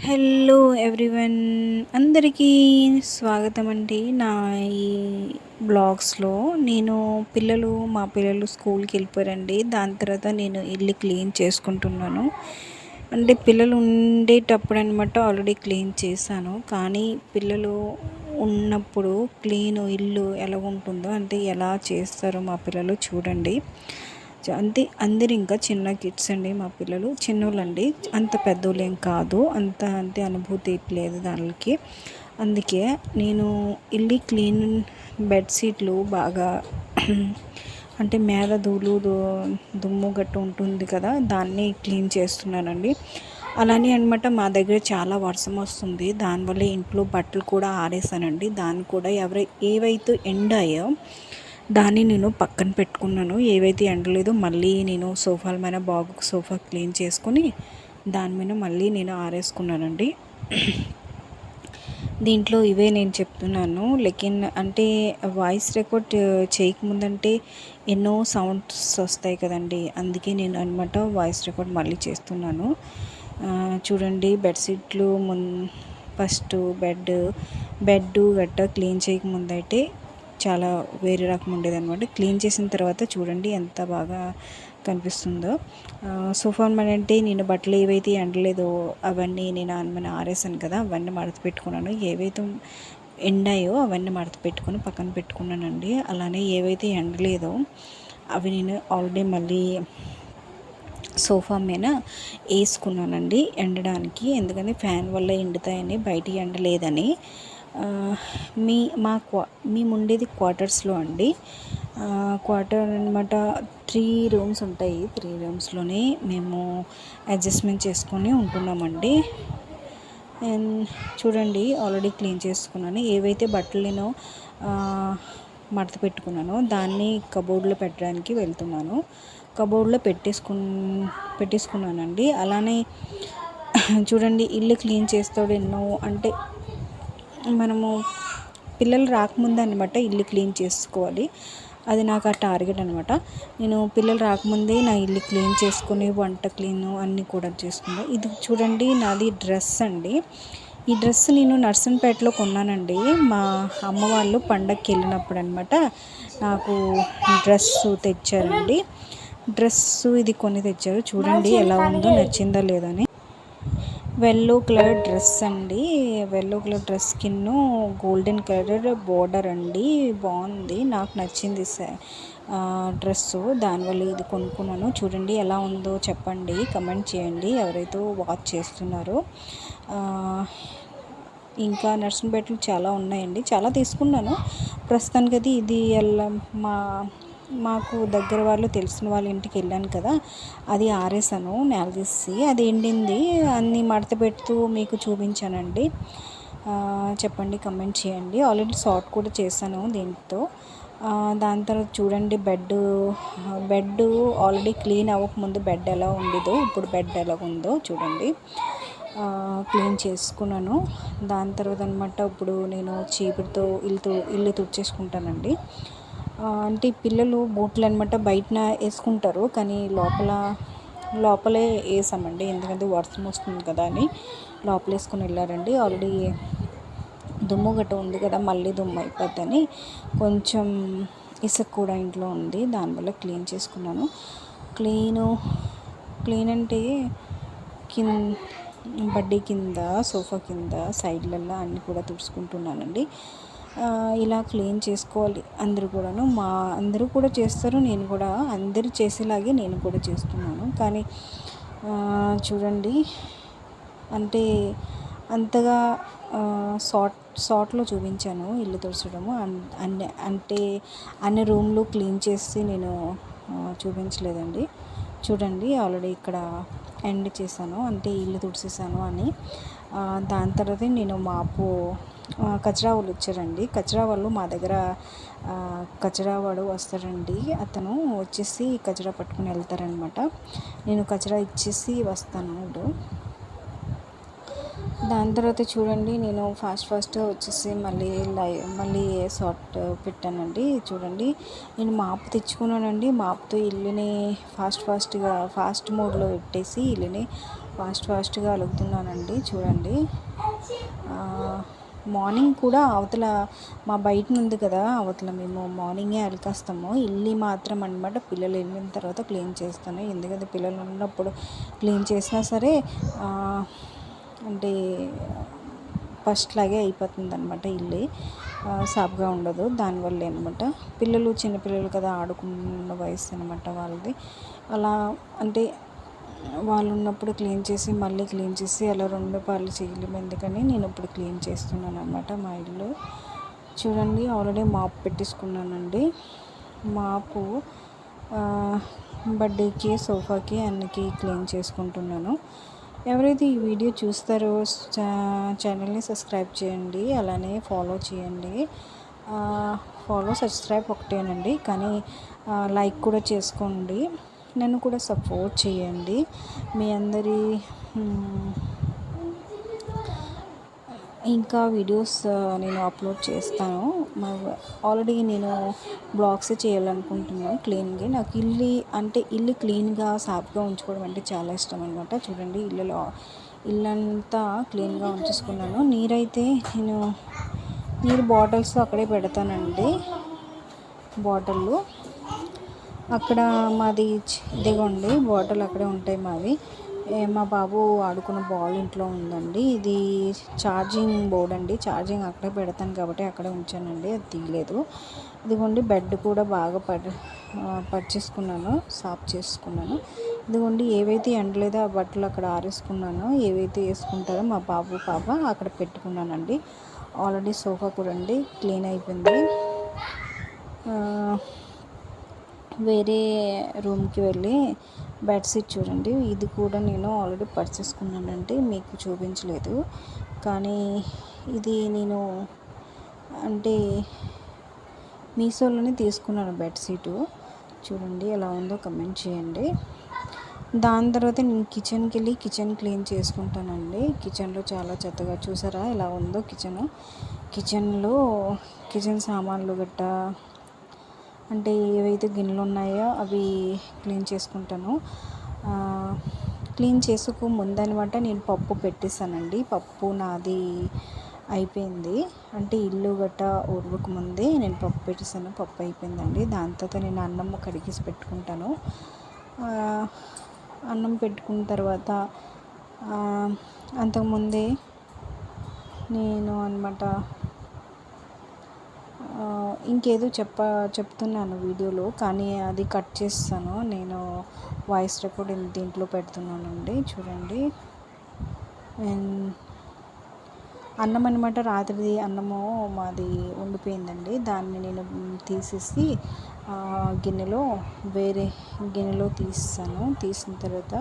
Hello everyone, అందరికీ స్వాగతం అండి. నా ఈ బ్లాగ్స్లో నేను మా పిల్లలు స్కూల్కి వెళ్ళిపోయారండి. దాని తర్వాత నేను ఇల్లు క్లీన్ చేసుకుంటున్నాను. అంటే పిల్లలు ఉండేటప్పుడు అనమాట ఆల్రెడీ క్లీన్ చేశాను. కానీ పిల్లలు ఉన్నప్పుడు ఇల్లు ఎలా ఉంటుందో, అంటే ఎలా చేస్తారో మా పిల్లలు చూడండి. అందరు ఇంకా చిన్న కిడ్స్ అండి. మా పిల్లలు చిన్నోళ్ళండి, అంత పెద్దోళ్ళు ఏం కాదు. అంతే అనుభూతి లేదు దానికి. అందుకే నేను ఇల్లు క్లీన్ బెడ్షీట్లు బాగా అంటే మేద దుమ్ము గట్టు ఉంటుంది కదా, దాన్ని క్లీన్ చేస్తున్నానండి. అలానే అనమాట మా దగ్గర చాలా వర్షం వస్తుంది. దానివల్ల ఇంట్లో బట్టలు కూడా ఆరేసానండి. దాన్ని కూడా ఏవైతే ఎండాయో దాన్ని నేను పక్కన పెట్టుకున్నాను. ఏవైతే ఎండలేదో మళ్ళీ నేను సోఫాల మీద సోఫా క్లీన్ చేసుకొని దాని మీద మళ్ళీ నేను ఆరేసుకున్నానండి. దీంట్లో ఇవే నేను చెప్తున్నాను. అంటే వాయిస్ రికార్డ్ చేయకముందంటే ఎన్నో సౌండ్స్ వస్తాయి కదండి, అందుకే నేను అనమాట వాయిస్ రికార్డ్ మళ్ళీ చేస్తున్నాను. చూడండి, బెడ్షీట్లు ఫస్ట్ బెడ్ గట్ట క్లీన్ చేయకముందైతే చాలా వేరే రకం ఉండేదన్నమాట. క్లీన్ చేసిన తర్వాత చూడండి ఎంత బాగా కనిపిస్తుందో. సోఫా అంటే నేను బట్టలు ఏవైతే ఎండలేదో అవన్నీ నేను ఆరేసాను కదా, అవన్నీ మడత పెట్టుకున్నాను. ఏవైతే ఎండాయో అవన్నీ మడత పెట్టుకొని పక్కన పెట్టుకున్నానండి. అలానే ఏవైతే ఎండలేదో అవి నేను ఆల్రెడీ మళ్ళీ సోఫా మీద వేసుకున్నానండి ఎండడానికి. ఎందుకంటే ఫ్యాన్ వల్ల ఎండుతాయని, బయటికి ఎండలేదని. మేము ఉండేది క్వార్టర్స్లో అండి. క్వార్టర్ అనమాట 3 రూమ్స్ ఉంటాయి. 3 రూమ్స్లోనే మేము అడ్జస్ట్మెంట్ చేసుకొని ఉంటున్నామండి. అండ్ చూడండి, ఆల్రెడీ క్లీన్ చేసుకున్నాను. ఏవైతే బట్టలు నేను మడత పెట్టుకున్నానో దాన్ని కబోర్డ్లో పెట్టడానికి వెళ్తున్నాను. కబోర్డ్లో పెట్టేసుకున్నానండి. అలానే చూడండి, ఇల్లు క్లీన్ చేస్తాడు ఎన్నో, అంటే మనము పిల్లలు రాకముందే అనమాట ఇల్లు క్లీన్ చేసుకోవాలి. అది నాకు ఆ టార్గెట్ అనమాట. నేను పిల్లలు రాకముందే నా ఇల్లు క్లీన్ చేసుకుని వంట క్లీన్ అన్నీ కూడా చేసుకున్నాను. ఇది చూడండి, నాది డ్రెస్ అండి. ఈ డ్రెస్ నేను నర్సంపేటలో కొన్నానండి. మా అమ్మ వాళ్ళు పండగకి వెళ్ళినప్పుడు అనమాట నాకు డ్రెస్సు తెచ్చారండి. డ్రెస్సు ఇది కొని తెచ్చారు. చూడండి ఎలా ఉందో, నచ్చిందా లేదని. వెల్లో కలర్ డ్రెస్ అండి. వెల్లో కలర్ డ్రెస్ కింద గోల్డెన్ కలర్ బోర్డర్ అండి. బాగుంది, నాకు నచ్చింది డ్రెస్సు. దానివల్ల ఇది కొనుక్కున్నాను. చూడండి ఎలా ఉందో చెప్పండి, కమెంట్ చేయండి ఎవరైతే వాచ్ చేస్తున్నారో. ఇంకా నర్సంపేటలో చాలా ఉన్నాయండి, చాలా తీసుకున్నాను. ప్రస్తుతానికి అది ఇది మాకు దగ్గర వాళ్ళు తెలిసిన వాళ్ళ ఇంటికి వెళ్ళాను కదా, అది ఆరేసాను నేల తీసి. అది ఎండింది, అన్నీ మడత పెడుతూ మీకు చూపించానండి. చెప్పండి, కమెంట్ చేయండి. ఆల్రెడీ షార్ట్ కూడా చేశాను దీంతో. దాని తర్వాత చూడండి, బెడ్ ఆల్రెడీ క్లీన్ అవ్వకముందు బెడ్ ఎలా ఉండేదో ఇప్పుడు బెడ్ ఎలా ఉందో చూడండి. క్లీన్ చేసుకున్నాను. దాని తర్వాత అనమాట ఇప్పుడు నేను చీపురుతో ఇల్లు తుడిచేసుకుంటానండి. అంటే పిల్లలు బూట్లు అనమాట బయటన వేసుకుంటారు, కానీ లోపలే వేసామండి. ఎందుకంటే వర్షం వస్తుంది కదా అని లోపల వేసుకొని వెళ్ళారండి. ఆల్రెడీ దుమ్ము గట్ట ఉంది కదా, మళ్ళీ దుమ్ము అయిపోద్దని కొంచెం ఇసుక కూడా ఇంట్లో ఉంది, దానివల్ల క్లీన్ చేసుకున్నాను. క్లీన్ అంటే బడ్డీ కింద, సోఫా కింద, సైడ్లలో అన్నీ కూడా తుడుచుకుంటున్నానండి. ఇలా క్లీన్ చేసుకోవాలి అందరూ కూడాను. అందరూ కూడా చేస్తారు, నేను కూడా అందరూ చేసేలాగే నేను కూడా చేస్తున్నాను. కానీ చూడండి, అంటే అంతగా షార్ట్లో చూపించాను ఇల్లు తుడచడము. అంటే అన్ని రూమ్లు క్లీన్ చేసి నేను చూపించలేదండి. చూడండి, ఆల్రెడీ ఇక్కడ ఎండ్ చేశాను, అంటే ఇల్లు తుడిచేసాను అని. దాని తర్వాత నేను కచరా వాళ్ళు వచ్చారండి. కచరా వాళ్ళు మా దగ్గర కచరా వాడు వస్తారండి. అతను వచ్చేసి కచరా పట్టుకుని వెళ్తారనమాట. నేను కచరా ఇచ్చేసి వస్తాను ఇప్పుడు. దాని తర్వాత చూడండి, నేను ఫాస్ట్గా వచ్చేసి మళ్ళీ షార్ట్ పెట్టానండి. చూడండి, నేను మాపు తెచ్చుకున్నానండి. మాపుతో ఇల్లుని ఫాస్ట్ మోడ్లో పెట్టేసి ఇల్లుని ఫాస్ట్గా అలుగుతున్నానండి. చూడండి, మార్నింగ్ కూడా అవతల మా బయట ఉంది కదా, అవతల మేము మార్నింగే అలికేస్తాము. ఇల్లు మాత్రం అనమాట పిల్లలు వెళ్ళిన తర్వాత క్లీన్ చేస్తాను. ఎందుకంటే పిల్లలు ఉన్నప్పుడు క్లీన్ చేసినా సరే అంటే ఫస్ట్ లాగే అయిపోతుంది అనమాట. ఇల్లు సాఫ్గా ఉండదు. దానివల్లే అనమాట. పిల్లలు చిన్నపిల్లలు కదా, ఆడుకున్న వయసు అనమాట వాళ్ళది. అలా అంటే వాళ్ళు ఉన్నప్పుడు క్లీన్ చేసి మళ్ళీ క్లీన్ చేసి అలా 2 పార్లు చేయలేము. ఎందుకని నేను ఇప్పుడు క్లీన్ చేస్తున్నాను అనమాట మా ఇల్లు. చూడండి, ఆల్రెడీ మాప్ పెట్టేసుకున్నానండి. మాపు బర్త్డేకి, సోఫాకి అన్నికి క్లీన్ చేసుకుంటున్నాను. ఎవరైతే ఈ వీడియో చూస్తారో ఛానల్ని సబ్స్క్రైబ్ చేయండి, అలానే ఫాలో చేయండి. సబ్స్క్రైబ్ ఒకటేనండి, కానీ లైక్ కూడా చేసుకోండి. నన్ను కూడా సపోర్ట్ చేయండి. మీ అందరి ఇంకా వీడియోస్ నేను అప్లోడ్ చేస్తాను. ఆల్రెడీ నేను బ్లాగ్స్ చేయాలనుకుంటున్నాను క్లీన్గా. నాకు ఇల్లు క్లీన్గా సాఫ్గా ఉంచుకోవడం అంటే చాలా ఇష్టం అనమాట. చూడండి, ఇల్లంతా క్లీన్గా ఉంచేసుకున్నాను. నీరు బాటిల్స్ అక్కడే పెడతానండి. బాటిళ్ళు అక్కడ మాది ఇదిగోండి, బాటిల్ అక్కడే ఉంటాయి మావి. మా బాబు ఆడుకున్న బాల్ ఇంట్లో ఉందండి. ఇది ఛార్జింగ్ బోర్డ్ అండి. ఛార్జింగ్ అక్కడే పెడతాను కాబట్టి అక్కడే ఉంచానండి, అది తీయలేదు. ఇదిగోండి, బెడ్ కూడా బాగా పడిచేసుకున్నాను, సాఫ్ చేసుకున్నాను. ఇదిగోండి, ఏవైతే ఎండలేదో ఆ బట్టలు అక్కడ ఆరేసుకున్నాను. ఏవైతే వేసుకుంటారో మా బాబు పాప అక్కడ పెట్టుకున్నానండి. ఆల్రెడీ సోఫా కూడా అండి క్లీన్ అయిపోయింది. వేరే రూమ్కి వెళ్ళి బెడ్షీట్ చూడండి, ఇది కూడా నేను ఆల్రెడీ పర్చేసుకున్నానండి. మీకు చూపించలేదు, కానీ ఇది నేను అంటే మీషోలోనే తీసుకున్నాను బెడ్షీటు. చూడండి ఎలా ఉందో కమెంట్ చేయండి. దాని తర్వాత నేను కిచెన్కి వెళ్ళి కిచెన్ క్లీన్ చేసుకుంటానండి. కిచెన్లో చాలా చెత్తగా, చూసారా ఎలా ఉందో కిచెన్ సామాన్లు గట్ట అంటే ఏవైతే గిన్నెలు ఉన్నాయో అవి క్లీన్ చేసుకుంటాను. క్లీన్ చేసుకో ముందనమాట నేను పప్పు పెట్టేసానండి. పప్పు నాది అయిపోయింది, అంటే ఇల్లు గట్ట ఉడవక ముందే నేను పప్పు పెట్టేసాను. పప్పు అయిపోయిందండి. దాని తర్వాత నేను అన్నం కడిగేసి పెట్టుకుంటాను. అన్నం పెట్టుకున్న తర్వాత అంతకుముందే నేను అనమాట ఇంకేదో చెప్తున్నాను వీడియోలో, కానీ అది కట్ చేస్తాను. నేను వాయిస్ రికార్డ్ దీంట్లో పెడుతున్నానండి. చూడండి, అన్నం అనమాట, రాత్రిది అన్నము మాది ఉండిపోయిందండి. దాన్ని నేను తీసేసి వేరే గిన్నెలో తీసిన తర్వాత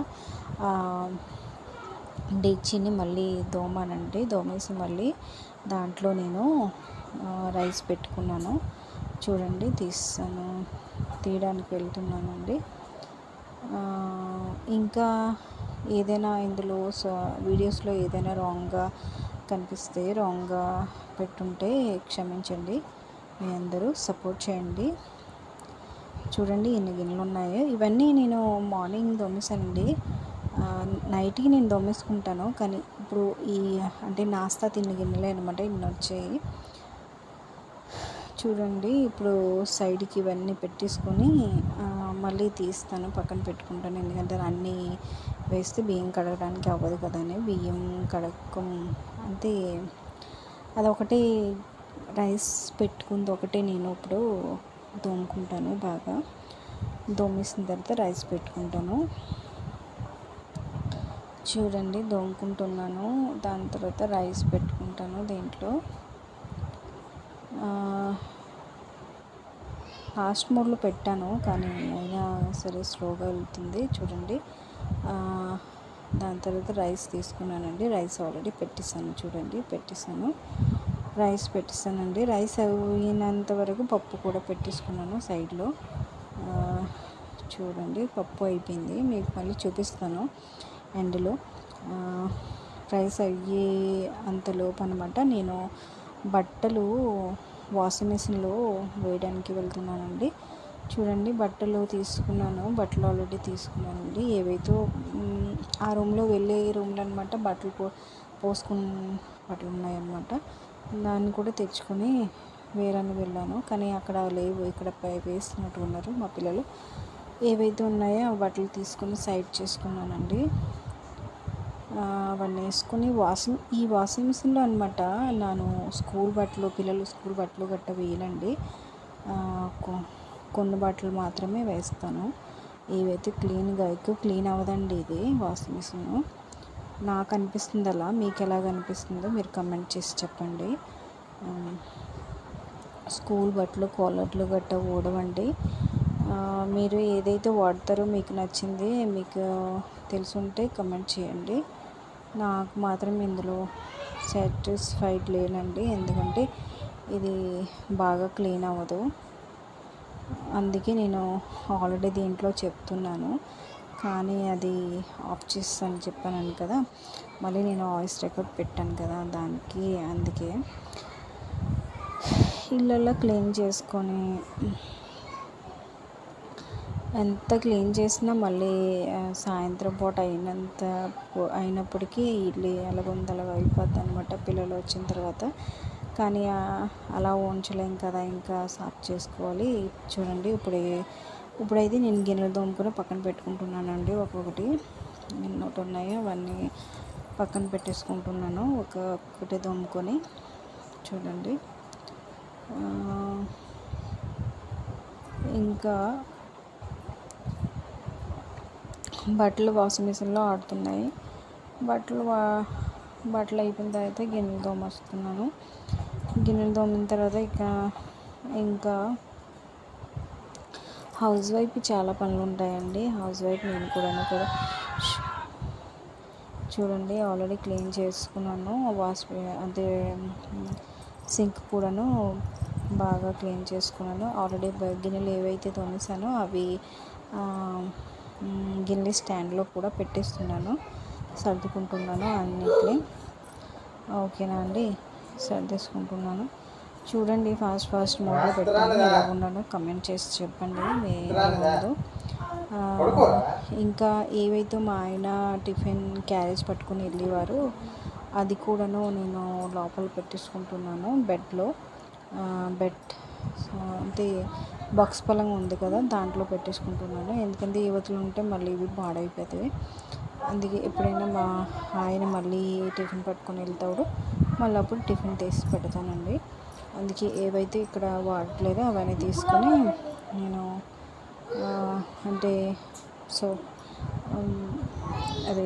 డేక్షిని మళ్ళీ దోమేసి మళ్ళీ దాంట్లో నేను రైస్ పెట్టుకున్నాను. చూడండి, తీయడానికి వెళ్తున్నానండి. ఇంకా ఏదైనా ఇందులో వీడియోస్లో ఏదైనా రాంగ్గా కనిపిస్తే, రాంగ్గా పెట్టుంటే క్షమించండి. మీ అందరూ సపోర్ట్ చేయండి. చూడండి ఎన్ని గిన్నెలు ఉన్నాయో. ఇవన్నీ నేను మార్నింగ్ దోమేశానండి. నైట్కి నేను దోమేసుకుంటాను, కానీ ఇప్పుడు అంటే నాస్తా తిన్న గిన్నెలే అనమాట ఇన్ని వచ్చాయి. చూడండి, ఇప్పుడు సైడ్కి ఇవన్నీ పెట్టేసుకొని మళ్ళీ తీస్తాను, పక్కన పెట్టుకుంటాను. ఎందుకంటే అన్నీ వేస్తే బియ్యం కడగడానికి అవ్వదు కదా అని బియ్యం అంటే అదొకటి రైస్ పెట్టుకుంది ఒకటే నేను ఇప్పుడు దోముకుంటాను. బాగా దోమేసిన తర్వాత రైస్ పెట్టుకుంటాను. చూడండి, దోముకుంటున్నాను. దాని తర్వాత రైస్ పెట్టుకుంటాను. దీంట్లో ఫాస్ట్ మోడ్లో పెట్టాను, కానీ అయినా సరే స్లోగా వెళ్తుంది. చూడండి, దాని తర్వాత రైస్ తీసుకున్నానండి. రైస్ ఆల్రెడీ పెట్టేశాను. రైస్ పెట్టేశానండి. రైస్ అయినంత వరకు పప్పు కూడా పెట్టేసుకున్నాను సైడ్లో. చూడండి, పప్పు అయిపోయింది. మీకు మళ్ళీ చూపిస్తాను ఎండ్లో. రైస్ అయ్యే అంతలోపు అనమాట నేను బట్టలు వాషింగ్ మిషన్లో వేయడానికి వెళ్తున్నానండి. చూడండి, బట్టలు ఆల్రెడీ తీసుకున్నానండి. ఏవైతే ఆ రూమ్లో వెళ్ళే రూమ్లో అనమాట పోసుకున్న బట్టలు ఉన్నాయన్నమాట. దాన్ని కూడా తెచ్చుకొని వేరని వెళ్ళాను, కానీ అక్కడ లేవు, ఇక్కడ వేసినట్టు ఉన్నారు మా పిల్లలు. ఏవైతే ఉన్నాయో ఆ బట్టలు తీసుకొని సైడ్ చేసుకున్నానండి. అవన్నీ వేసుకొని ఈ వాషింగ్ మిషన్లో అనమాట నేను పిల్లలు స్కూల్ బట్టలు గట్ట వేయనండి. కొన్ని బట్టలు మాత్రమే వేస్తాను. ఇవైతే ఎక్కువ క్లీన్ అవ్వదండి ఇది వాషింగ్ మిషన్. నాకు అనిపిస్తుంది అలా, మీకు ఎలాగ అనిపిస్తుందో మీరు కమెంట్ చేసి చెప్పండి. స్కూల్ బట్టలు కాలర్లు గట్ట ఊడవండి. మీరు ఏదైతే వాడతారో మీకు నచ్చింది మీకు తెలుసుంటే కమెంట్ చేయండి. నాకు మాత్రం ఇందులో సాటిస్ఫైడ్ లేనండి, ఎందుకంటే ఇది బాగా క్లీన్ అవ్వదు. అందుకే నేను ఆల్రెడీ దీంట్లో చెప్తున్నాను, కానీ అది ఆఫ్ చేస్తాను చెప్పాను కదా, మళ్ళీ నేను వాయిస్ రికార్డ్ పెట్టాను కదా దానికి. అందుకే ఇళ్ళల్లో క్లీన్ చేసుకొని ఎంత క్లీన్ చేసినా మళ్ళీ సాయంత్రం పూట అయినప్పటికీ ఇల్లు అలాగ అయిపోద్ది అనమాట పిల్లలు వచ్చిన తర్వాత. కానీ అలా ఉంచలేం కదా, ఇంకా సాఫ్ చేసుకోవాలి. చూడండి ఇప్పుడైతే నేను గిన్నెలు తోముకొని పక్కన పెట్టుకుంటున్నానండి. ఒక్కొక్కటి ఎన్నోటి ఉన్నాయో అవన్నీ పక్కన పెట్టేసుకుంటున్నాను, ఒక్కొక్కటి తోముకొని. చూడండి ఇంకా బట్టలు వాషింగ్ మిషన్లో ఆడుతున్నాయి. బట్టలు అయిపోయిన తర్వాత గిన్నెలు తోమేస్తున్నాను. గిన్నెలు తోమిన తర్వాత ఇంకా హౌస్ వైఫ్ చాలా పనులు ఉంటాయండి. హౌస్ వైఫ్ నేను కూడా చూడండి ఆల్రెడీ క్లీన్ చేసుకున్నాను. అంటే సింక్ కూడాను బాగా క్లీన్ చేసుకున్నాను. ఆల్రెడీ గిన్నెలు ఏవైతే తోమేసానో అవి గిన్నె స్టాండ్లో కూడా పెట్టేస్తున్నాను, సర్దుకుంటున్నాను అన్నిటిని. ఓకేనా అండి, సర్దేసుకుంటున్నాను. చూడండి ఫాస్ట్ మోడ్లో పెట్టాను, ఎలా ఉన్నానో కమెంట్ చేసి చెప్పండి ముందు. ఇంకా ఏవైతే మా ఆయన టిఫిన్ క్యారేజ్ పట్టుకుని వెళ్ళేవారు అది కూడాను నేను లోపల పెట్టేసుకుంటున్నాను బెడ్లో. అంటే బాక్స్ పలంగా ఉంది కదా, దాంట్లో పెట్టేసుకుంటున్నాను. ఎందుకంటే యువతలు ఉంటే మళ్ళీ ఇవి పాడైపోతాయి. అందుకే ఎప్పుడైనా మా ఆయన మళ్ళీ టిఫిన్ పట్టుకొని వెళ్తాడు, మళ్ళీ అప్పుడు టిఫిన్ తీసి పెడతానండి. అందుకే ఏవైతే ఇక్కడ వాడట్లేదో అవన్నీ తీసుకొని నేను అంటే అదే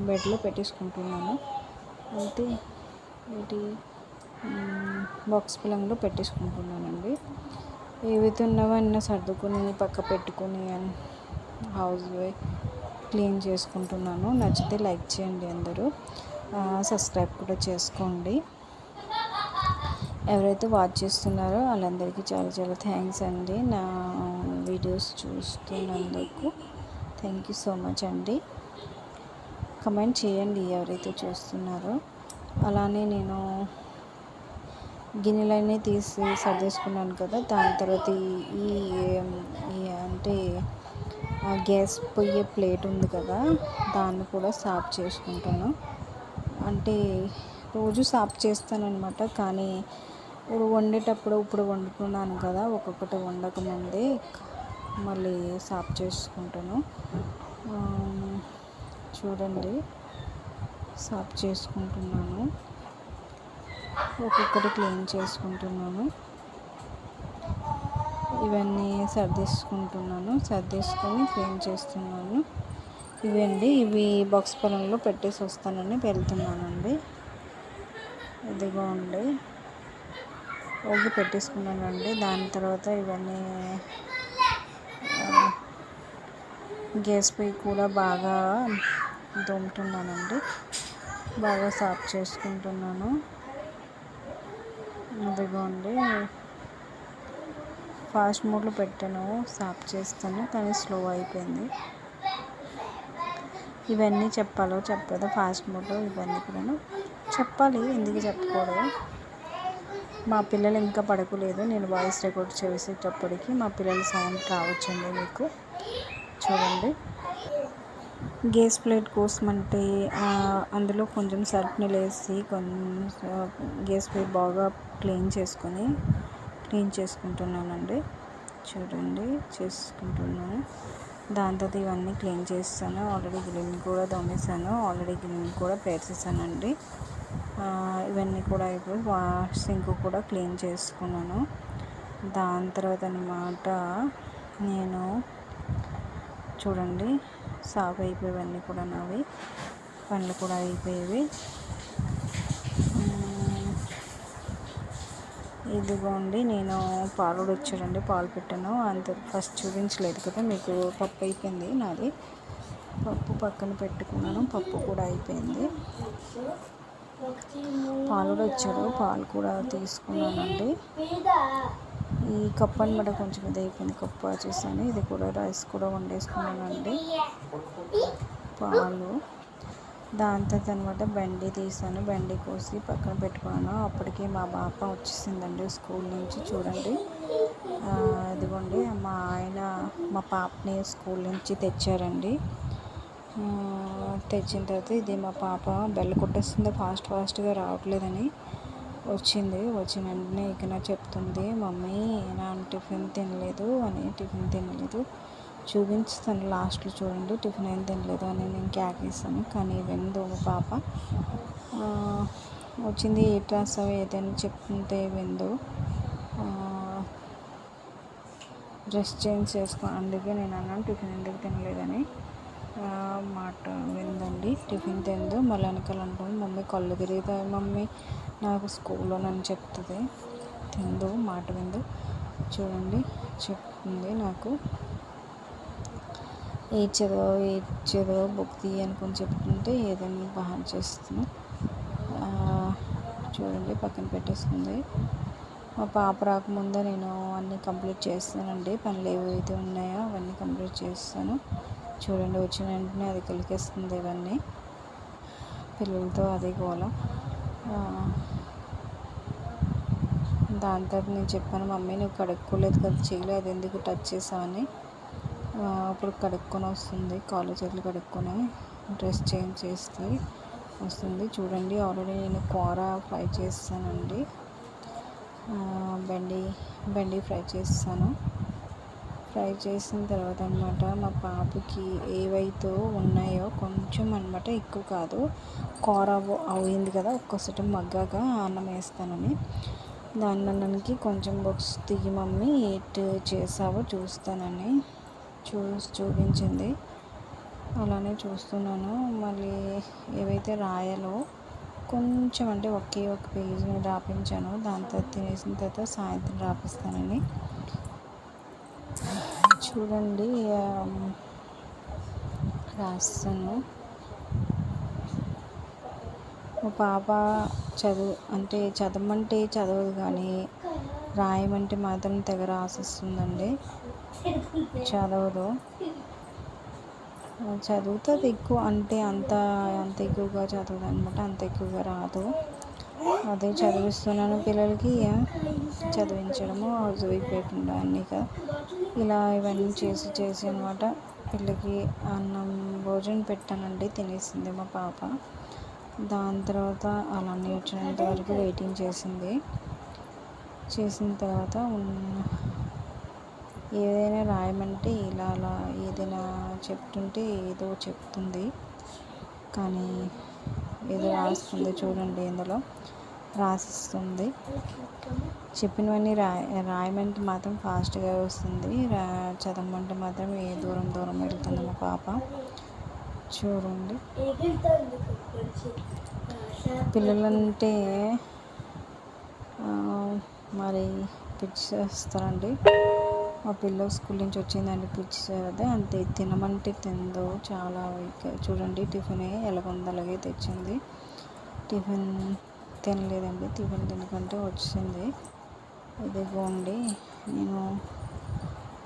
బెడ్లో పెట్టేసుకుంటున్నాను. అయితే బాక్స్ పలంలో పెట్టేసుకుంటున్నానండి. ఏవైతే ఉన్నావో అన్నీ సర్దుకొని పక్క పెట్టుకొని హౌస్ క్లీన్ చేసుకుంటున్నాను. నచ్చితే లైక్ చేయండి, అందరూ సబ్స్క్రైబ్ కూడా చేసుకోండి. ఎవరైతే వాచ్ చేస్తున్నారో వాళ్ళందరికీ చాలా చాలా థ్యాంక్స్ అండి. నా వీడియోస్ చూస్తున్నందుకు థ్యాంక్ యూ సో మచ్ అండి. కమెంట్ చేయండి ఎవరైతే చూస్తున్నారో. అలానే నేను గిన్నెలన్నీ తీసి సర్దేసుకున్నాను కదా, దాని తర్వాత అంటే గ్యాస్ పొయ్యే ప్లేట్ ఉంది కదా, దాన్ని కూడా సాఫ్ చేసుకుంటాను. అంటే రోజు సాఫ్ చేస్తానన్నమాట, కానీ వండేటప్పుడు ఇప్పుడు వండుకున్నాను కదా, ఒక్కొక్కటి వండకముందే మళ్ళీ సాఫ్ చేసుకుంటాను. చూడండి సాఫ్ చేసుకుంటున్నాను, ఒక్కొక్కటి క్లీన్ చేసుకుంటున్నాను. ఇవన్నీ సర్దేసుకొని క్లీన్ చేస్తున్నాను. ఇవి బాక్స్ పరంలో పెట్టేసి వస్తానని వెళ్తున్నానండి. ఇదిగోండి పెట్టేసుకున్నానండి. దాని తర్వాత ఇవన్నీ గ్యాస్ పొయ్యి కూడా బాగా తోముతున్నానండి, బాగా సాఫ్ చేసుకుంటున్నాను. ఇదిగోండి ఫాస్ట్ మోడ్లో పెట్టాను, సాఫ్ చేస్తాను, కానీ స్లో అయిపోయింది. ఇవన్నీ చెప్పాలో చెప్పదో ఫాస్ట్ మోడ్లో ఇవన్నీ కూడా చెప్పాలి, ఎందుకు చెప్పకూడదు. మా పిల్లలు ఇంకా పడుకోలేదు, నేను వాయిస్ రికార్డ్ చేసేటప్పటికి మా పిల్లల సౌండ్ రావచ్చండి మీకు. చూడండి గ్యాస్ ప్లేట్ కోసం అంటే అందులో కొంచెం సర్ఫ్ నీళ్ళు వేసి గ్యాస్ ప్లేట్ బాగా క్లీన్ చేసుకుంటున్నానండి. చూడండి చేసుకుంటున్నాను. దాని తర్వాత ఇవన్నీ క్లీన్ చేస్తాను. ఆల్రెడీ గిన్నెలు కూడా తోమేసాను, ఆల్రెడీ గిన్నెలు కూడా పేర్చేసానండి. ఇవన్నీ కూడా అయిపోయి సింక్ కూడా క్లీన్ చేసుకున్నాను. దాని తర్వాత అన్నమాట నేను చూడండి సాగు అయిపోయేవన్నీ కూడా నావి పనులు కూడా అయిపోయేవి. ఇదిగోండి నేను పాలు కూడా వచ్చాడండి, పాలు పెట్టాను. అంత ఫస్ట్ చూపించలేదు కదా మీకు. పప్పు అయిపోయింది నాది, పప్పు పక్కన పెట్టుకున్నాను. పప్పు కూడా అయిపోయింది. పాలు కూడా వచ్చాడు, పాలు కూడా తీసుకున్నానండి. ఈ కప్పు అనమాట కొంచెం ఇది అయిపోయింది, కప్పు వచ్చేసాను. ఇది కూడా రైస్ కూడా వండేసుకున్నానండి, పాలు. దాని తర్వాత అనమాట బెండి తీసాను, బెండి కోసి పక్కన పెట్టుకున్నాను. అప్పటికి మా పాప వచ్చేసిందండి స్కూల్ నుంచి. చూడండి ఇదిగోండి మా ఆయన మా పాపని స్కూల్ నుంచి తెచ్చారండి. తెచ్చిన తర్వాత ఇది మా పాప బెల్ల కొట్టేస్తుంది, ఫాస్ట్గా రావట్లేదని వచ్చిన వెంటనే ఇక నాకు చెప్తుంది, మమ్మీ నా టిఫిన్ తినలేదు చూపించుతాను లాస్ట్లో. చూడండి టిఫిన్ ఏం తినలేదు అని నేను క్యాకేస్తాను, కానీ విందు మా పాప. వచ్చింది ఏ రాసావు ఏదైనా చెప్తుంటే విందు. డ్రెస్ చేంజ్ చేసుకో, అందుకే నేను అన్నాను టిఫిన్ ఎందుకు తినలేదని. మాట విందండి, టిఫిన్ తిందు. మళ్ళీ వెనకాల అంటుంది, మమ్మీ కళ్ళు తిరుగుతాయి మమ్మీ నాకు స్కూల్లో నన్ను చెప్తుంది. తిందు, మాట విందు. చూడండి చెప్తుంది నాకు, ఏడ్చదో బుక్ అనుకొని చెప్తుంటే ఏదైనా బాగా చేస్తుంది. చూడండి పక్కన పెట్టేస్తుంది. మా పాప రాకముందే నేను అన్నీ కంప్లీట్ చేస్తానండి, పనులు ఏవైతే ఉన్నాయో అవన్నీ కంప్లీట్ చేస్తాను. చూడండి వచ్చిన వెంటనే అది కలికేస్తుంది ఇవన్నీ పిల్లలతో, అది గోల. దాని తర్వాత నేను చెప్పాను, మమ్మీ నువ్వు కడుక్కోలేదు కదా, చేయలేదు, అది ఎందుకు టచ్ చేసావని. అప్పుడు కడుక్కొని వస్తుంది, కాళ్ళు చేతులు కడుక్కొని డ్రెస్ చేంజ్ చేస్తే వస్తుంది. చూడండి ఆల్రెడీ నేను కూర ఫ్రై చేస్తానండి, బెండి ఫ్రై చేస్తాను. ఫ్రై చేసిన తర్వాత అనమాట మా పాపకి ఏవైతే ఉన్నాయో కొంచెం అనమాట, ఎక్కువ కాదు, కూర అయింది కదా ఒక్కసారి మగ్గాక అన్నం వేస్తానని. దాని అన్నానికి కొంచెం బుక్స్ దిగి మమ్మీ ఎటు చేసావో చూస్తానని చూపించింది. అలానే చూస్తున్నాను. మళ్ళీ ఏవైతే రాయాలో కొంచెం అంటే ఒకే ఒక పేజీని రాపించాను. దాని తర్వాత తినేసిన తర్వాత సాయంత్రం రాపిస్తానని. చూడండి రాస్తాను. మా పాప చదవమంటే చదవదు, కానీ రాయమంటే మాత్రం తెగ రాసిస్తుందండి. చదువుతుంది ఎక్కువ, అంటే అంత ఎక్కువగా చదవదు అనమాట, అంత ఎక్కువగా రాదు. అదే చదివిస్తున్నాను పిల్లలకి, చదివించడము హౌస్ వైఫ్ పెట్టకుండా అన్నీ కదా, ఇలా ఇవన్నీ చేసి అనమాట. పిల్లకి అన్నం భోజనం పెట్టానండి, తినేసింది మా పాప. దాని తర్వాత అలా నేర్చినంత వరకు వెయిటింగ్ చేసిన తర్వాత ఏదైనా రాయమంటే ఇలా ఏదైనా చెప్తుంటే ఏదో చెప్తుంది, కానీ ఏదో రాస్తుంది. చూడండి ఇందులో రాసిస్తుంది. చెప్పినవన్నీ రాయమంటే మాత్రం ఫాస్ట్గా వస్తుంది, చదవమంటే మాత్రం దూరం వెళ్తుంది మా పాప. చూడండి పిల్లలంటే మరి పిచ్చి చేస్తారండి. మా పిల్ల స్కూల్ నుంచి వచ్చిందండి, పిచ్చి చేస్తే అంతే, తినమంటే తిందో చాలా. చూడండి టిఫిన్ ఎలాగుందో అలాగే తెచ్చింది. టిఫిన్ తినలేదండి, టిఫిన్ తినకంటే వచ్చింది. ఇదిగోండి నేను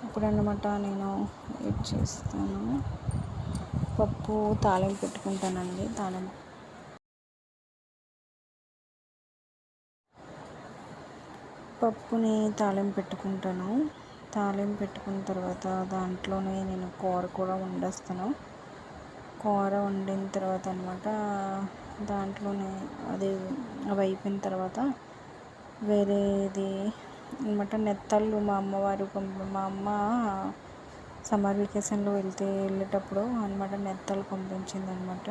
ఇప్పుడన్నమాట నేను వెయిట్ చేస్తాను. పప్పు తాలింపు పెట్టుకుంటానండి. పప్పుని తాలింపు పెట్టుకుంటాను. తాలింపు పెట్టుకున్న తర్వాత దాంట్లోనే నేను కూర కూడా వండేస్తాను. కూర వండిన తర్వాత అనమాట దాంట్లోనే అది అవి అయిపోయిన తర్వాత వేరేది అనమాట నెత్తళ్ళు మా అమ్మ సమ్మర్ వెకేషన్లో వెళ్ళేటప్పుడు అనమాట నెత్తళ్ళు పంపించింది అనమాట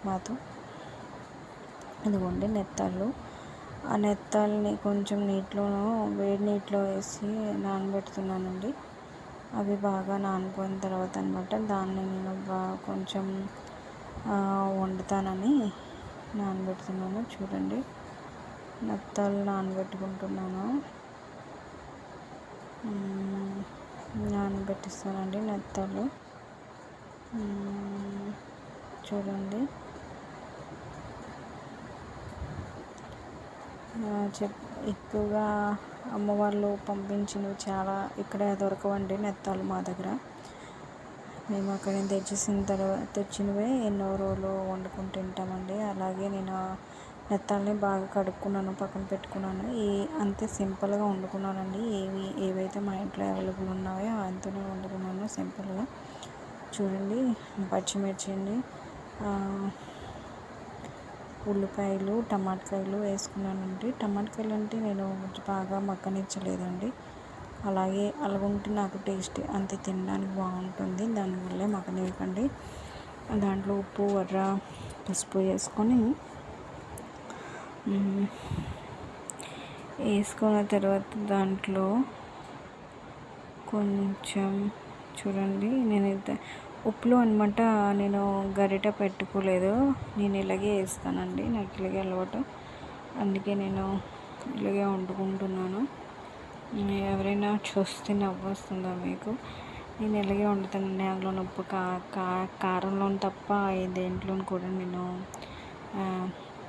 మాతో. ఇదిగోండి నెత్తళ్ళు. ఆ నెత్తళ్ళని కొంచెం వేడి నీటిలో వేసి నానబెడుతున్నానండి. అవి బాగా నానిపోయిన తర్వాత అనమాట దాన్ని నేను కొంచెం వండుతానని నానబెడుతున్నాను. చూడండి, నెత్తళ్ళు నానబెట్టుకుంటున్నాను. నానబెట్టిస్తానండి నెత్తళ్ళు. చూడండి, ఎక్కువగా అమ్మ వాళ్ళు పంపించినవి చాలా ఇక్కడే దొరకవండి నెత్తళ్ళు మా దగ్గర. మేము అక్కడ తెచ్చినవే ఎన్నో రోజులు వండుకొని తింటామండి. అలాగే నేను నెత్తళ్ళని బాగా కడుక్కున్నాను, పక్కన పెట్టుకున్నాను. అంతే సింపుల్గా వండుకున్నానండి. ఏవైతే మా ఇంట్లో అవైలబుల్ ఉన్నాయో అంతనే వండుకున్నాను సింపుల్గా. చూడండి, పచ్చిమిర్చి అండి, ఉల్లిపాయలు, టమాటకాయలు వేసుకున్నానండి. టమాటకాయలు అంటే నేను బాగా మగ్గనిచ్చలేదండి. అలాగుంటే నాకు టేస్ట్ అంతే, తినడానికి బాగుంటుంది. దానివల్లే మగ్గనివ్వకండి. దాంట్లో ఉప్పు, పసుపు వేసుకున్న తర్వాత దాంట్లో కొంచెం చూడండి, నేనైతే ఉప్పులో అనమాట నేను గరిట పెట్టుకోలేదు. నేను ఇలాగే వేస్తానండి, నాకు ఇలాగే అలవాటు. అందుకే నేను ఇలాగే వండుకుంటున్నాను. ఎవరైనా చూస్తే నవ్వు వస్తుందా మీకు? నేను ఇలాగే వండుతానండి. అందులో ఉప్పు కారంలో తప్ప దేంట్లో కూడా నేను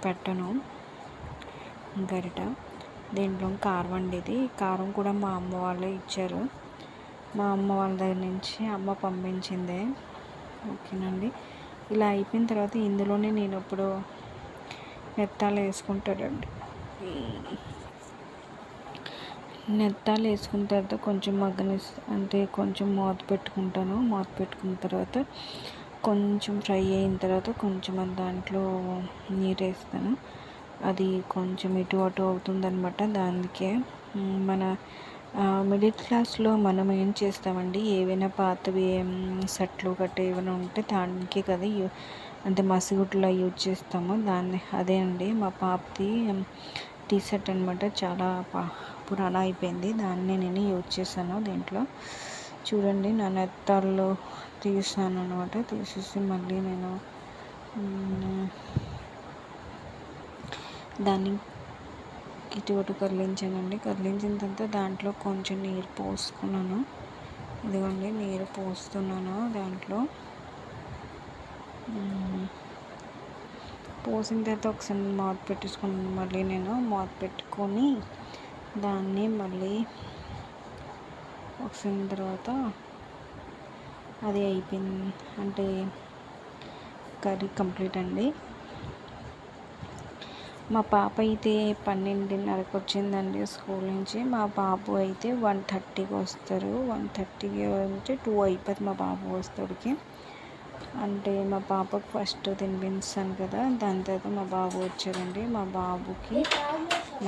పెట్టను గరిట. దేంట్లో కారం అండి. ఇది కారం కూడా మా అమ్మ వాళ్ళే ఇచ్చారు. మా అమ్మ వాళ్ళ దగ్గర నుంచి అమ్మ పంపించిందే. ఓకేనండి, ఇలా అయిపోయిన తర్వాత ఇందులోనే నేను ఇప్పుడు నెత్తాలు వేసుకుంటానండి. నెత్తాలు వేసుకున్న తర్వాత కొంచెం అంటే కొంచెం మూత పెట్టుకున్న తర్వాత కొంచెం ఫ్రై అయిన తర్వాత కొంచెం దాంట్లో నీరు వేస్తాను. అది కొంచెం ఇటు అటు అవుతుందన్నమాట. దానికే మన మిడిల్ క్లాస్లో మనం ఏం చేస్తామండి, ఏవైనా పాతవి సెట్లు గట్రా ఏమైనా ఉంటే దానికి కదా అంటే మసిగుడ్లో యూజ్ చేస్తాము. అదే అండి మా పాపది టీ షర్ట్ అనమాట, చాలా పురాణా అయిపోయింది. దాన్ని నేను యూజ్ చేశాను దీంట్లో. చూడండి, నా నెత్తాళ్ళు తీసాను అనమాట. తీసేసి మళ్ళీ నేను దాన్ని ఇటు కదిలించానండి. కదిలించిన తర్వాత దాంట్లో కొంచెం నీరు పోసుకున్నాను. ఇదిగోండి, నీరు పోస్తున్నాను దాంట్లో. పోసిన తర్వాత ఒకసారి మళ్ళీ నేను మూత పెట్టుకొని దాన్ని మళ్ళీ ఒకసారి తర్వాత అది అయిపోయింది అంటే కర్రీ కంప్లీట్ అండి. మా పాప అయితే 12:30కి వచ్చిందండి స్కూల్ నుంచి. మా బాబు అయితే 1:30కి వస్తారు. 1:30కి వచ్చి 2 అయిపోతుంది మా బాబు వస్తాడికి. అంటే మా పాపకు ఫస్ట్ తినిపించాను కదా, దాని తర్వాత మా బాబు వచ్చారండి. మా బాబుకి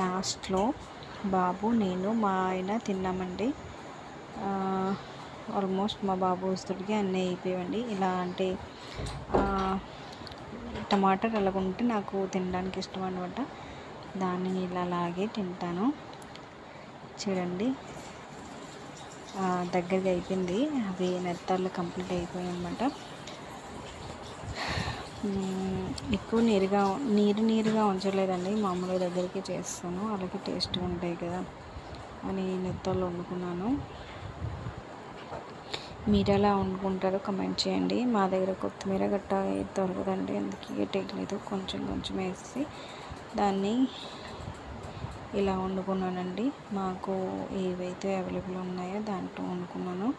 లాస్ట్లో బాబు, నేను, మా ఆయన తిన్నామండి. ఆల్మోస్ట్ మా బాబు వస్తుడికి అన్నీ అయిపోయాయండి. ఇలా అంటే టమాటాలు అలాగుంటే నాకు తినడానికి ఇష్టం అనమాట. దాన్ని ఇలా అలాగే తింటాను. చూడండి, దగ్గరగా అయిపోయింది. అవి నెత్తాళ్ళు కంప్లీట్ అయిపోయాయి అనమాట. ఎక్కువ నీరుగా ఉంచలేదండి, మామూలుగా దగ్గరికి చేస్తాను. అలాగే టేస్ట్గా ఉంటాయి కదా అని నెత్తాళ్ళు వండుకున్నాను. మీరు ఎలా వండుకుంటారో కమెంట్ చేయండి. మా దగ్గర కొత్తిమీర గట్ట దొరకదండి, అందుకే టేయలేదు. కొంచెం వేసి దాన్ని ఇలా వండుకున్నానండి. మాకు ఏవైతే అవైలబుల్ ఉన్నాయో దాంట్లో వండుకున్నాను.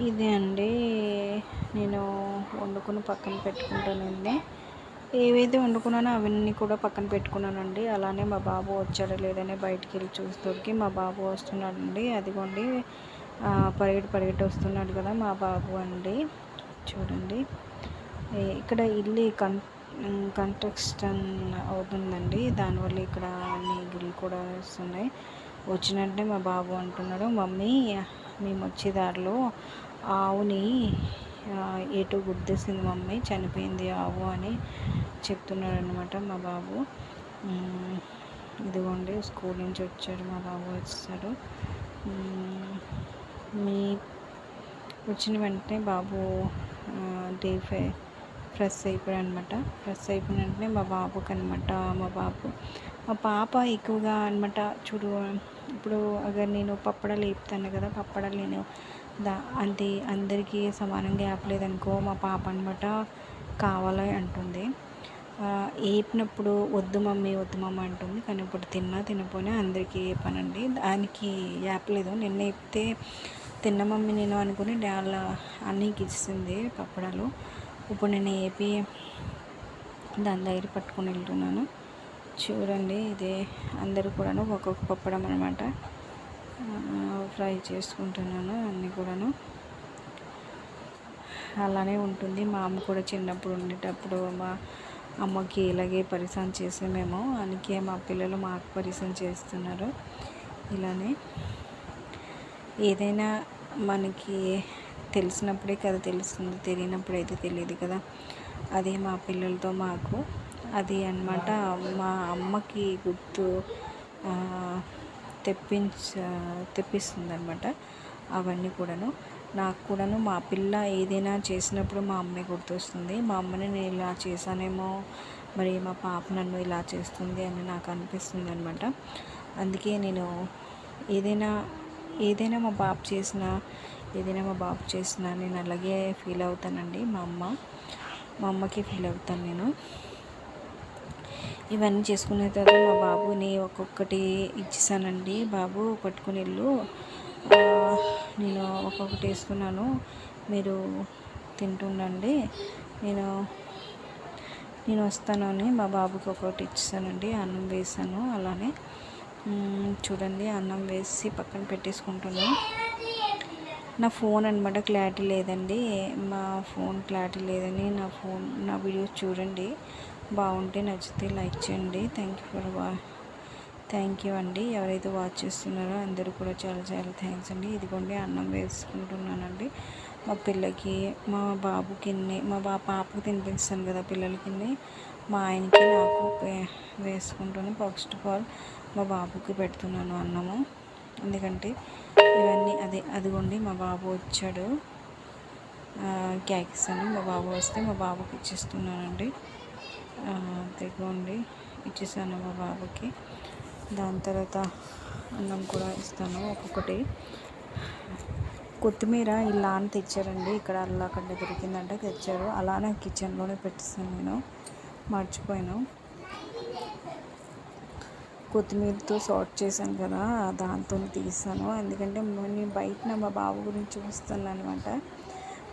ఇదే అండి నేను వండుకొని పక్కన పెట్టుకుంటానండి. ఏవైతే వండుకున్నానో అవన్నీ కూడా పక్కన పెట్టుకున్నానండి. అలానే మా బాబు వచ్చాడో లేదని బయటికి వెళ్ళి చూసేసరికి మా బాబు వస్తున్నాడండి. అదిగోండి, పరిగెట్టి వస్తున్నాడు కదా మా బాబు అండి. చూడండి, ఇక్కడ ఇల్లు కన్స్ట్రక్షన్ అవుతుందండి. దానివల్ల ఇక్కడ నీళ్ళు కూడా వస్తున్నాయి. వచ్చినట్టే మా బాబు అంటున్నాడు, మమ్మీ మేము వచ్చే దారిలో ఆవుని ఎటు గుద్దేసింది మమ్మీ, చనిపోయింది ఆవు అని చెప్తున్నాడు అనమాట మా బాబు. ఇదిగోండి, స్కూల్ నుంచి వచ్చాడు మా బాబు, వచ్చాడు. మీ వచ్చిన వెంటనే బాబు ఫ్రెష్ అయిపోయాడు అనమాట. ఫ్రెష్ అయిపోయిన వెంటనే మా బాబుకి అనమాట, మా పాప ఎక్కువగా అనమాట. చూడు, ఇప్పుడు అగర్ నేను పప్పడాలు వేపుతాను కదా, పప్పడాలు నేను అందరికీ సమానంగా వేపలేదనుకో, మా పాప అనమాట కావాలి అంటుంది. వేపినప్పుడు వద్దు మమ్మీ అంటుంది. కానీ ఇప్పుడు తినపోయినా అందరికీ వేపానండి. దానికి వేపలేదు. నిన్న వేపితే తిన్న మమ్మీ నేను అనుకుని అన్నీకి ఇచ్చింది పప్పడాలు. ఇప్పుడు నేను వేపి దాని దగ్గర పట్టుకొని వెళ్తున్నాను. చూడండి, ఇదే అందరూ కూడాను ఒక్కొక్క పప్పడం అనమాట ఫ్రై చేసుకుంటున్నాను. అన్నీ కూడాను అలానే ఉంటుంది. మా అమ్మ కూడా చిన్నప్పుడు ఉండేటప్పుడు మా అమ్మకి ఇలాగే పరిచయం చేసి మేము, అందుకే మా పిల్లలు మాకు పరిచయం చేస్తున్నారు. ఇలానే ఏదైనా మనకి తెలిసినప్పుడే కదా తెలుస్తుంది, తెలియనప్పుడు అయితే తెలియదు కదా. అదే మా పిల్లలతో మాకు అది అన్నమాట. మా అమ్మకి గుర్తు తెప్పిస్తుంది అనమాట అవన్నీ కూడాను. నాకు కూడాను మా పిల్ల ఏదైనా చేసినప్పుడు మా అమ్మే గుర్తొస్తుంది. మా అమ్మని నేను ఇలా చేశానేమో, మరి మా పాప నన్ను ఇలా చేస్తుంది అని నాకు అనిపిస్తుంది అనమాట. అందుకే నేను ఏదైనా మా బాబు చేసినా నేను అలాగే ఫీల్ అవుతానండి. మా అమ్మకి ఫీల్ అవుతాను నేను. ఇవన్నీ చేసుకునే తర్వాత మా బాబుని ఒక్కొక్కటి ఇచ్చేసానండి. బాబు పట్టుకుని వెళ్ళు, నేను ఒక్కొక్కటి వేసుకున్నాను, మీరు తింటుండండి, నేను వస్తాను అని మా బాబుకి ఒక్కొక్కటి ఇచ్చేసానండి. అన్నం వేసాను. అలానే చూడండి, అన్నం వేసి పక్కన పెట్టేసుకుంటున్నాను. నా ఫోన్ అనమాట క్లారిటీ లేదండి. మా ఫోన్ క్లారిటీ లేదని నా వీడియోస్ చూడండి. బాగుంటే నచ్చితే లైక్ చేయండి. థ్యాంక్ యూ అండి. ఎవరైతే వాచ్ చేస్తున్నారో అందరూ కూడా చాలా చాలా థ్యాంక్స్ అండి. ఇదిగోండి, అన్నం వేసుకుంటున్నానండి. మా పిల్లకి, మా బాబుకి, మా పాపకి తినిపిస్తాను కదా పిల్లలకి, మా ఆయనకి, నాకు వేసుకుంటాను. ఫస్ట్ ఆఫ్ ఆల్ మా బాబుకి పెడుతున్నాను అన్నము. ఎందుకంటే ఇవన్నీ అదిగోండి, మా బాబు వచ్చాడు. క్యాకిస్తాను. మా బాబు వస్తే మా బాబుకి ఇచ్చేస్తున్నానండి. తెగోండి, ఇచ్చేసాను మా బాబుకి. దాని తర్వాత అన్నం కూడా ఇస్తాను ఒక్కొక్కటి. కొత్తిమీర ఇలా అని తెచ్చారండి. ఇక్కడ అక్కడ దొరికిందంటే తెచ్చారు. అలానే కిచెన్లోనే పెట్టిస్తాను, నేను మర్చిపోయాను. కొత్తిమీరతో సార్ట్ చేశాను కదా, దాంతో తీసాను. ఎందుకంటే నేను బయట మా బాబు గురించి చూస్తాను అనమాట.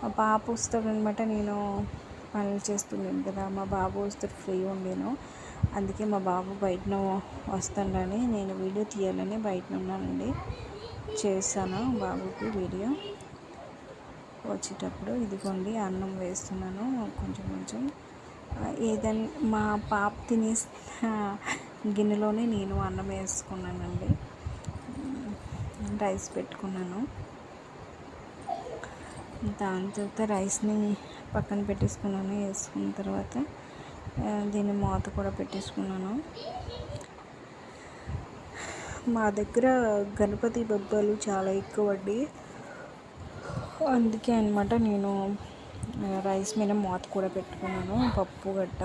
మా పాప వస్తాడనమాట, నేను పనులు చేస్తున్నాను కదా, మా బాబు వస్తే ఫ్రీ ఉండేను. అందుకే మా బాబు బయటన వస్తాడని నేను వీడియో తీయాలని బయట ఉన్నానండి. చేశాను బాబుకి వీడియో వచ్చేటప్పుడు. ఇదిగోండి, అన్నం వేస్తున్నాను కొంచెం. ఏదైనా మా పాప తినేసిన గిన్నెలోనే నేను అన్నం వేసుకున్నానండి. రైస్ పెట్టుకున్నాను. దాని తర్వాత రైస్ని పక్కన పెట్టేసుకున్నాను. వేసుకున్న తర్వాత దీన్ని మూత కూడా పెట్టేసుకున్నాను. మా దగ్గర గణపతి బొబ్బలు చాలా ఎక్కువ అండి. అందుకే అనమాట నేను రైస్ మీద మూత కూడా పెట్టుకున్నాను. పప్పు గట్ట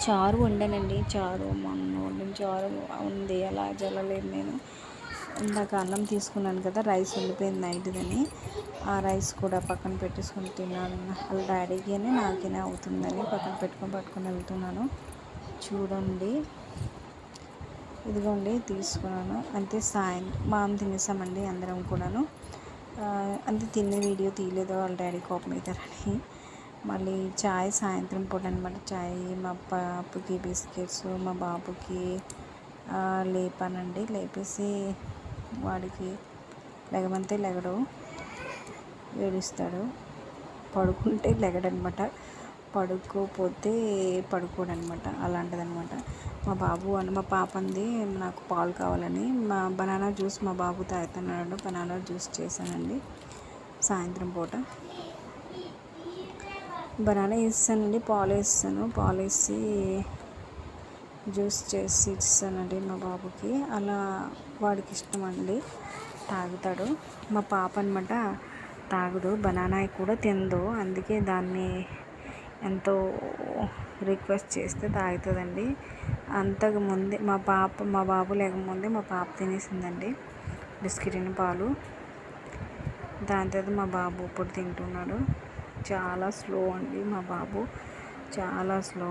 చారు వండానండి. మొన్న వండిన చారు ఉంది, అలా జల్లలేదు. నేను ఇందాక అన్నం తీసుకున్నాను కదా, రైస్ ఉండిపోయింది నైట్దని. ఆ రైస్ కూడా పక్కన పెట్టేసుకొని తిన్నాను. వాళ్ళ డాడీకి అని నాకేనే అవుతుందని పట్టుకొని వెళ్తున్నాను. చూడండి, ఇదిగోండి తీసుకున్నాను. అంతే, మా అమ్మ తినేసామండి అందరం కూడాను. అంతే, తినే వీడియో తీయలేదు, వాళ్ళ డాడీ కోపం అవుతారని. మళ్ళీ చాయ్ సాయంత్రం పూట అనమాట. చాయ్ మా పాపకి బిస్కెట్స్, మా బాబుకి లేపానండి. లేపేసి వాడికి లెగమంటే లెగడు, ఏడుస్తాడు. పడుకుంటే లెగడనమాట, పడుకోపోతే పడుకోడనమాట, అలాంటిదనమాట మా బాబు. అని మా పాప అంది నాకు పాలు కావాలని, బనానా జ్యూస్ మా బాబు తాగుతున్నాడు. బనానా జ్యూస్ చేశానండి సాయంత్రం పూట. బనానా వేస్తానండి, పాలు వేస్తాను, పాలు వేసి జ్యూస్ చేసి ఇస్తానండి మా బాబుకి. అలా వాడికి ఇష్టం అండి, తాగుతాడు. మా పాప అనమాట తాగదు, బనానా కూడా తినదు, అందుకే దాన్ని ఎంతో రిక్వెస్ట్ చేస్తే తాగుతుందండి. అంతకు ముందే మా బాబు లేకముందే మా పాప తినేసిందండి బిస్కెట్ పాలు. దాని తర్వాత మా బాబు ఇప్పుడు తింటున్నాడు. చాలా స్లో అండి మా బాబు, చాలా స్లో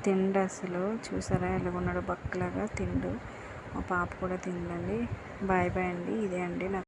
తిండు. అసలు చూసారా ఎలాగున్నాడు, బక్కలాగా తిండు. మా పాప కూడా తిందండి. బాయ్ బాయ్ అండి. ఇదే అండి నా